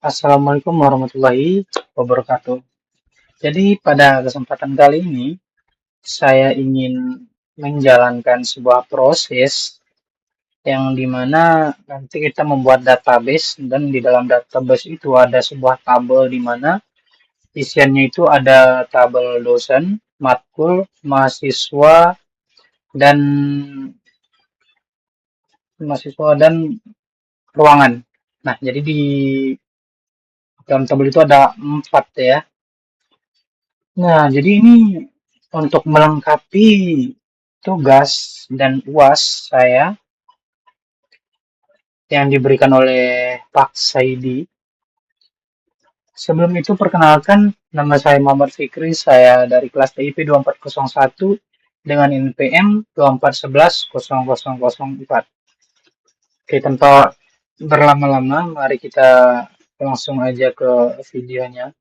Assalamualaikum warahmatullahi wabarakatuh. Jadi pada kesempatan kali ini saya ingin menjalankan sebuah proses yang dimana nanti kita membuat database dan di dalam database itu ada sebuah tabel di mana isiannya itu ada tabel dosen, matkul, mahasiswa dan ruangan. Nah, jadi di dalam tabel itu ada 4 ya. Nah, jadi ini untuk melengkapi tugas dan UAS saya yang diberikan oleh Pak Saidi. Sebelum itu perkenalkan, nama saya Muhammad Fikri, saya dari kelas TIP 2401 dengan NPM 24110004. Oke, tanpa berlama-lama, mari kita langsung aja ke videonya.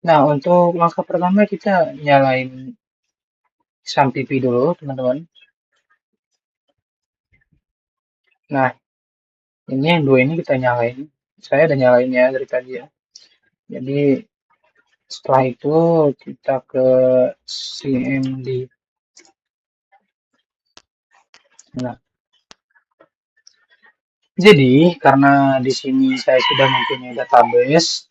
Nah, untuk langkah pertama kita nyalain SAMPP dulu, teman-teman. Nah, ini yang dua ini kita nyalain. Saya udah nyalain ya dari tadi ya. Jadi setelah itu kita ke CMD. Nah, jadi karena di sini saya sudah mempunyai database,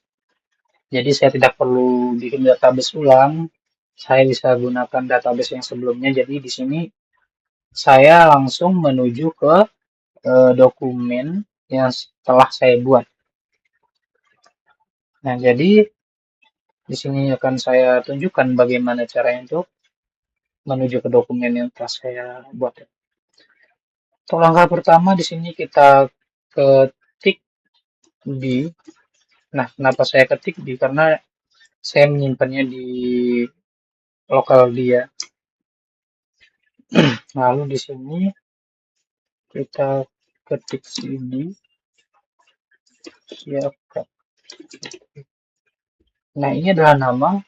jadi saya tidak perlu bikin database ulang. Saya bisa gunakan database yang sebelumnya. Jadi di sini saya langsung menuju ke dokumen yang telah saya buat. Nah, jadi di sini akan saya tunjukkan bagaimana caranya untuk menuju ke dokumen yang telah saya buat. Untuk langkah pertama di sini kita ketik di. Nah, kenapa saya ketik di? Karena saya menyimpannya di lokal dia. Lalu di sini kita ketik sini siapkan. Nah, ini adalah nama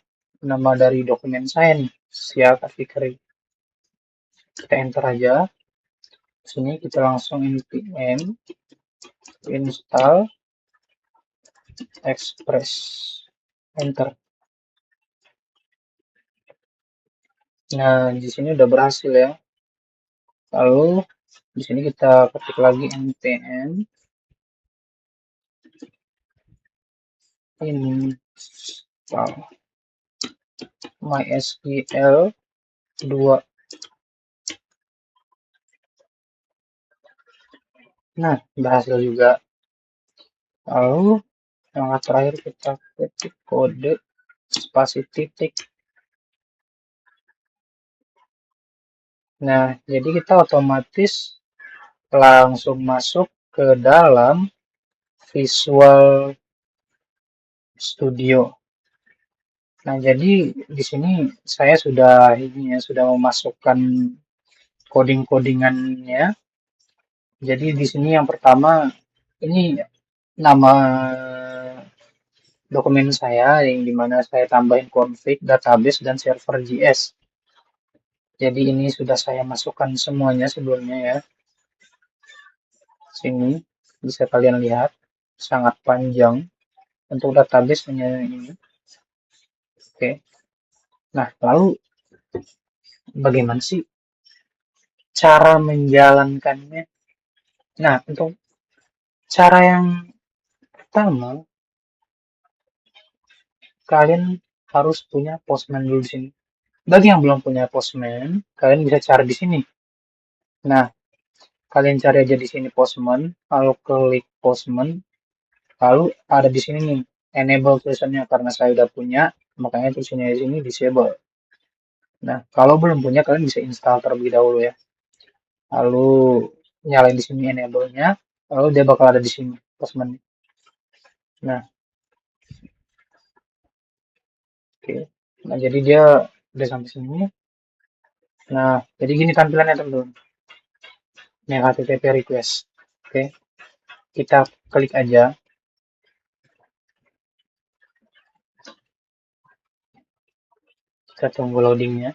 dari dokumen saya nih, Siap Fikri. Kita enter aja. Sini kita langsung npm install express, enter. Nah, di sini udah berhasil ya. Lalu di sini kita ketik lagi npm install mysql 2. Nah, berhasil juga. Lalu yang terakhir kita ketik kode spasi titik. Nah, jadi kita otomatis langsung masuk ke dalam Visual Studio. Nah, jadi di sini saya sudah memasukkan coding-codingannya. Jadi di sini yang pertama ini nama dokumen saya yang dimana saya tambahin config, database, dan server JS. Jadi ini sudah saya masukkan semuanya sebelumnya ya. Sini bisa kalian lihat sangat panjang untuk database hanya ini. Oke. Nah, lalu bagaimana sih cara menjalankannya? Nah, untuk cara yang pertama kalian harus punya Postman dulu di sini. Bagi yang belum punya Postman, kalian bisa cari di sini. Nah, kalian cari aja di sini Postman, lalu klik Postman, lalu ada di sini nih enable tulisannya karena saya udah punya, makanya tulisannya di sini disable. Nah, kalau belum punya kalian bisa install terlebih dahulu ya. Lalu nyalain di sini enable-nya, lalu dia bakal ada di sini Postman. Nah, oke. Nah, jadi dia udah sampai sini. Nah, jadi gini tampilannya teman-teman. Ini HTTP request. Oke. Kita klik aja. Kita tunggu loadingnya.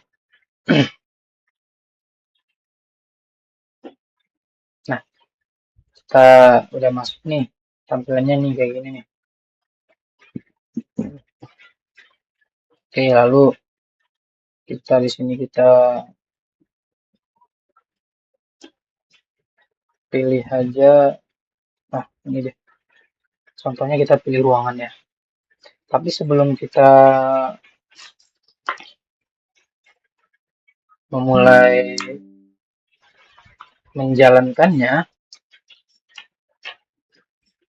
Nah, kita udah masuk nih. Tampilannya nih kayak gini nih. Oke, lalu kita di sini kita pilih aja, nah ini deh, contohnya kita pilih ruangannya. Tapi sebelum kita memulai menjalankannya,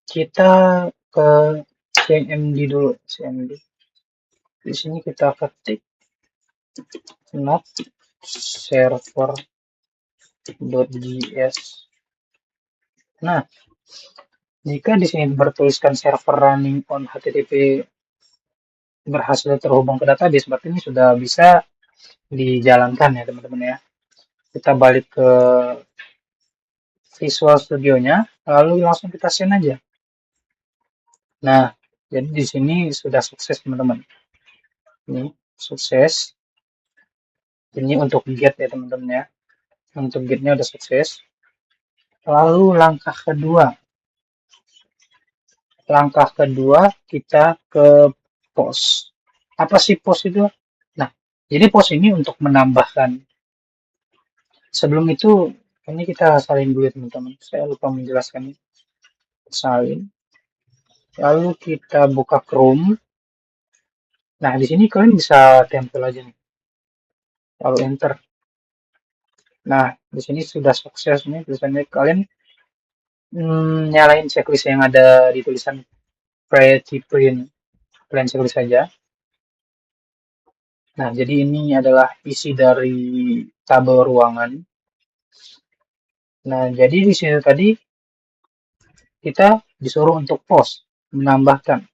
kita ke CMD dulu, CMD. Di sini kita ketik not server.js. Nah, jika di sini bertuliskan server running on HTTP berhasil terhubung ke database, berarti ini sudah bisa dijalankan ya teman-teman ya. Kita balik ke Visual Studio-nya, lalu langsung kita send aja. Nah, jadi di sini sudah sukses teman-teman. Ini sukses. Ini untuk get ya teman-teman ya. Untuk getnya udah sukses. Lalu langkah kedua kita ke post. Apa sih post itu? Nah, jadi post ini untuk menambahkan. Sebelum itu, ini kita salin dulu ya teman-teman. Saya lupa menjelaskan. Salin. Lalu kita buka Chrome. Nah, di sini kalian bisa tempel aja nih. Lalu enter. Nah, di sini sudah sukses nih tulisannya. Kalian nyalain checklist yang ada di tulisan Priority Print. Kalian checklist saja. Nah, jadi ini adalah isi dari tabel ruangan. Nah, jadi di sini tadi kita disuruh untuk post, menambahkan.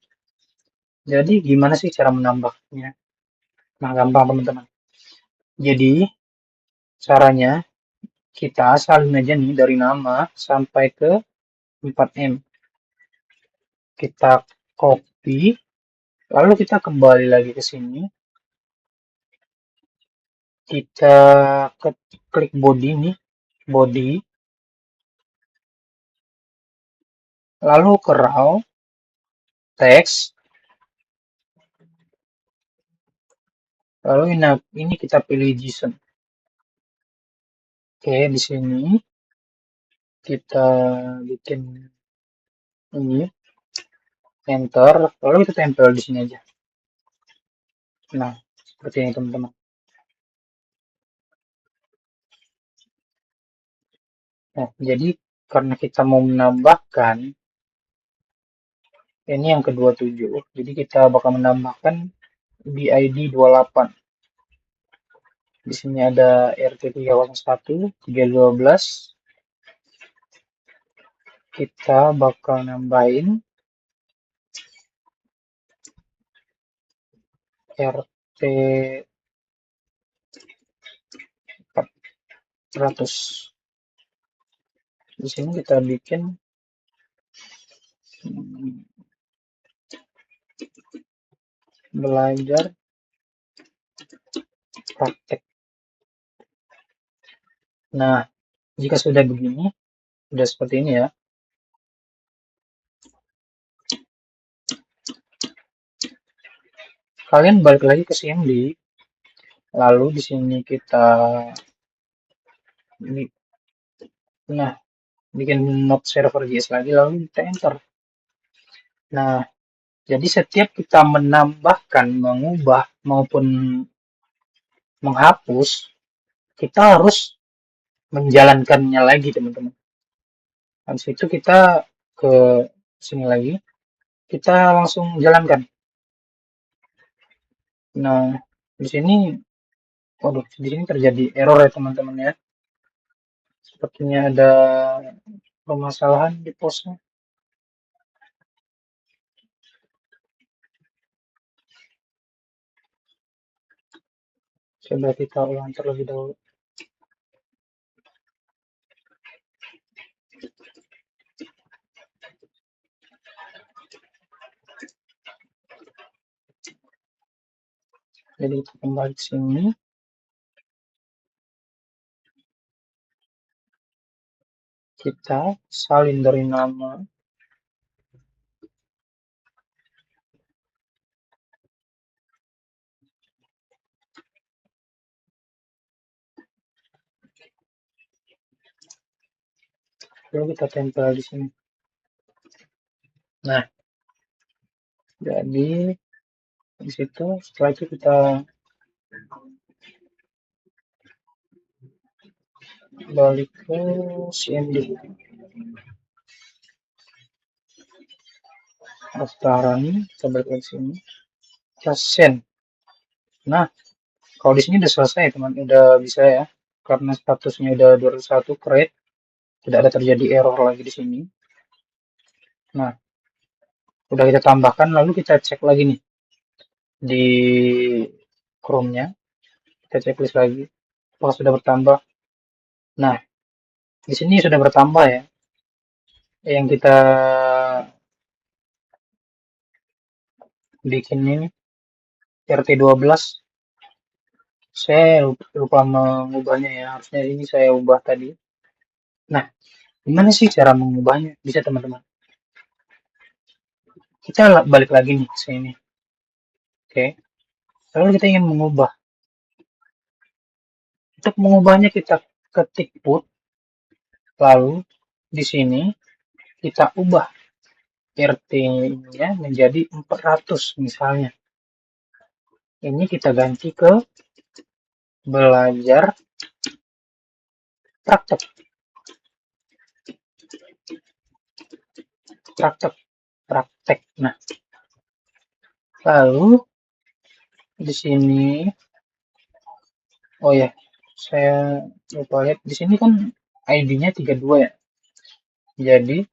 Jadi gimana sih cara menambahnya? Nah, gampang teman-teman. Jadi caranya kita salin aja nih dari nama sampai ke 4M. Kita copy, lalu kita kembali lagi ke sini. Kita klik body nih, body. Lalu ke raw, text. Lalu ini kita pilih JSON. Oke, di sini kita bikin ini enter, lalu kita tempel di sini aja. Nah, seperti ini teman-teman. Nah, jadi karena kita mau menambahkan ini yang ke-27, jadi kita bakal menambahkan BID 28. Di sini ada RT301, 312. Kita bakal nambahin RT 400. Di sini kita bikin belajar praktek. Nah, jika sudah begini, sudah seperti ini ya. Kalian balik lagi ke CMD, lalu di sini kita bikin not server JS lagi, lalu kita enter. Nah, jadi setiap kita menambahkan, mengubah maupun menghapus, kita harus menjalankannya lagi teman-teman. Habis itu kita ke sini lagi, kita langsung jalankan. Nah, di sini, waduh, di sini terjadi error ya teman-teman ya. Sepertinya ada permasalahan di postnya. Coba kita ulang terlebih dahulu. Jadi kita kembali ke sini. Kita salin dari nama. Lalu kita tempel di sini. Nah, jadi di situ setelah itu kita balik ke CMD daftaran, kita balik ke sini, kita send. Nah, kalau di sini udah selesai teman, udah bisa ya, karena statusnya udah 201 create, tidak ada terjadi error lagi di sini. Nah, udah kita tambahkan, lalu kita cek lagi nih di Chrome-nya, kita checklist lagi, apakah sudah bertambah. Nah, di sini sudah bertambah ya, yang kita bikin ini RT12. Saya lupa mengubahnya ya, harusnya ini saya ubah tadi. Nah, gimana sih cara mengubahnya? Bisa teman-teman. Kita balik lagi nih ke sini. Oke. Lalu kita ingin mengubah. Untuk mengubahnya kita ketik put, lalu di sini kita ubah RT-nya menjadi 400 misalnya. Ini kita ganti ke belajar praktek. Praktek. Nah, lalu di sini, oh ya, saya lupa lihat di sini kan ID-nya 32 ya. Jadi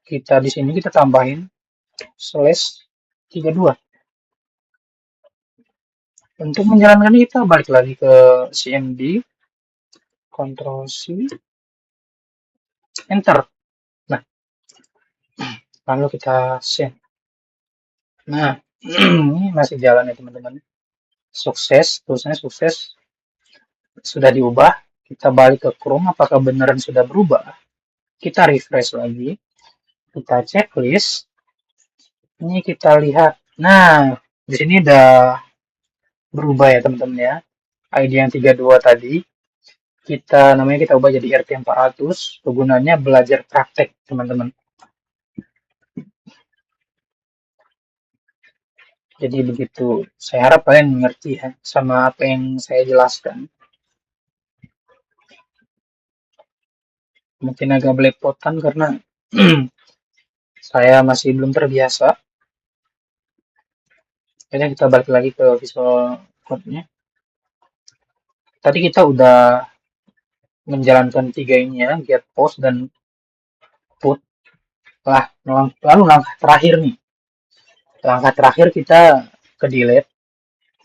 kita di sini kita tambahin /32. Untuk menjalankan ini kita balik lagi ke CMD, Ctrl C, Enter. Nah, lalu kita send. Nah, ini masih jalan ya teman-teman. Sukses, tulisannya sukses. Sudah diubah. Kita balik ke Chrome, apakah beneran sudah berubah? Kita refresh lagi. Kita checklist. Ini kita lihat. Nah, di sini udah berubah ya teman-teman ya. ID yang 32 tadi namanya kita ubah jadi RT 400. Kegunaannya belajar praktek teman-teman. Jadi begitu. Saya harap kalian mengerti ya sama apa yang saya jelaskan. Mungkin agak belepotan karena saya masih belum terbiasa. Jadi kita balik lagi ke Visual Code-nya. Tadi kita udah menjalankan 3 ini ya, get, post, dan put. Lalu langkah terakhir nih. Langkah terakhir kita ke delete.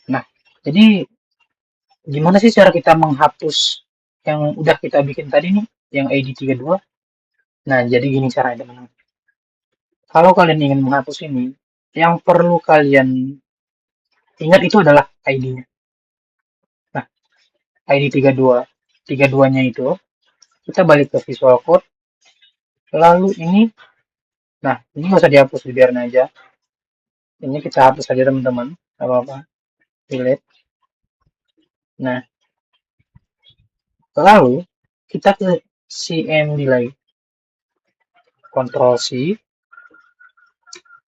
Nah, jadi gimana sih cara kita menghapus yang udah kita bikin tadi nih, yang ID 32? Nah, jadi gini caranya teman-teman. Kalau kalian ingin menghapus ini, yang perlu kalian ingat itu adalah ID-nya. Nah, ID 32. 32-nya itu, kita balik ke Visual Code. Lalu ini, nah, ini nggak usah dihapus, biarin aja. Ini kita hapus saja teman-teman, nggak apa-apa. Delete. Nah, lalu kita ke CMD lagi. Ctrl C,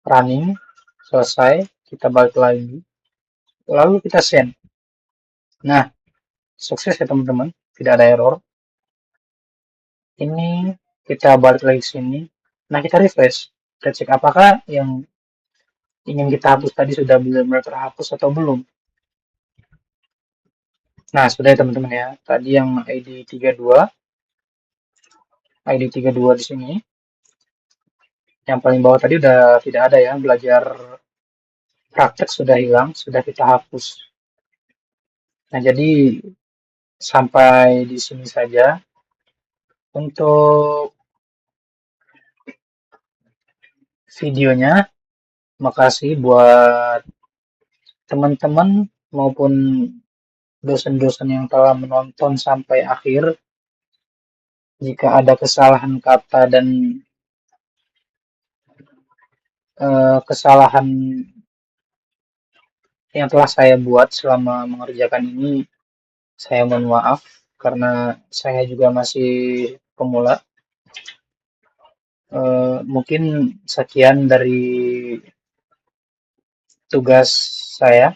running, selesai, kita balik lagi. Lalu kita send. Nah, sukses ya teman-teman, tidak ada error. Ini kita balik lagi ke sini. Nah, kita refresh. Kita cek apakah yang ingin kita hapus tadi sudah benar-benar terhapus atau belum. Nah, sudah ya teman-teman ya. Tadi yang ID 32 di sini. Yang paling bawah tadi udah tidak ada ya, belajar praktek sudah hilang, sudah kita hapus. Nah, jadi sampai di sini saja untuk videonya. Makasih buat teman-teman maupun dosen-dosen yang telah menonton sampai akhir. Jika ada kesalahan kata dan kesalahan yang telah saya buat selama mengerjakan ini, saya mohon maaf karena saya juga masih pemula. Mungkin sekian dari tugas saya.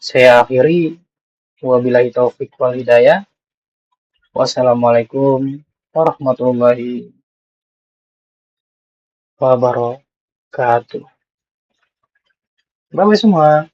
Saya akhiri. Wabillahi taufik wal hidayah. Wassalamualaikum warahmatullahi wabarakatuh. Bye bye semua.